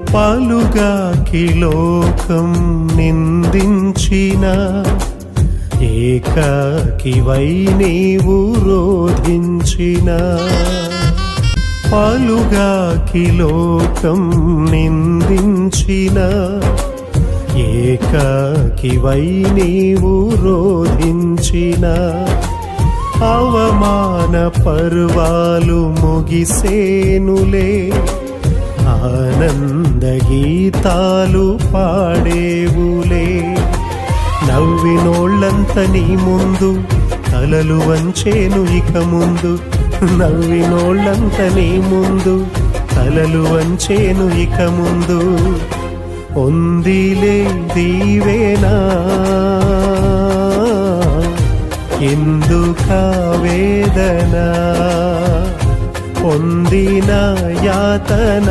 పాలుగాకి లోకం నిందించిన ఏకాకివై నీవు రోధించిన పాలుగాకి లోకం నిందించిన ఏకాకివై నీవు రోధించిన అవమాన పర్వాలు ముగిసేనులే ఆనంద గీతాలు పాడేవులే నవ్వినోళ్ళంత నీ ముందు తలలు వంచేను ఇక ముందు నవ్వినోళ్ళంత నీ ముందు తలలు వంచేను ఇక ముందు ఉందిలే దీవేనా ఎందుకా వేదన పొందిన యాతన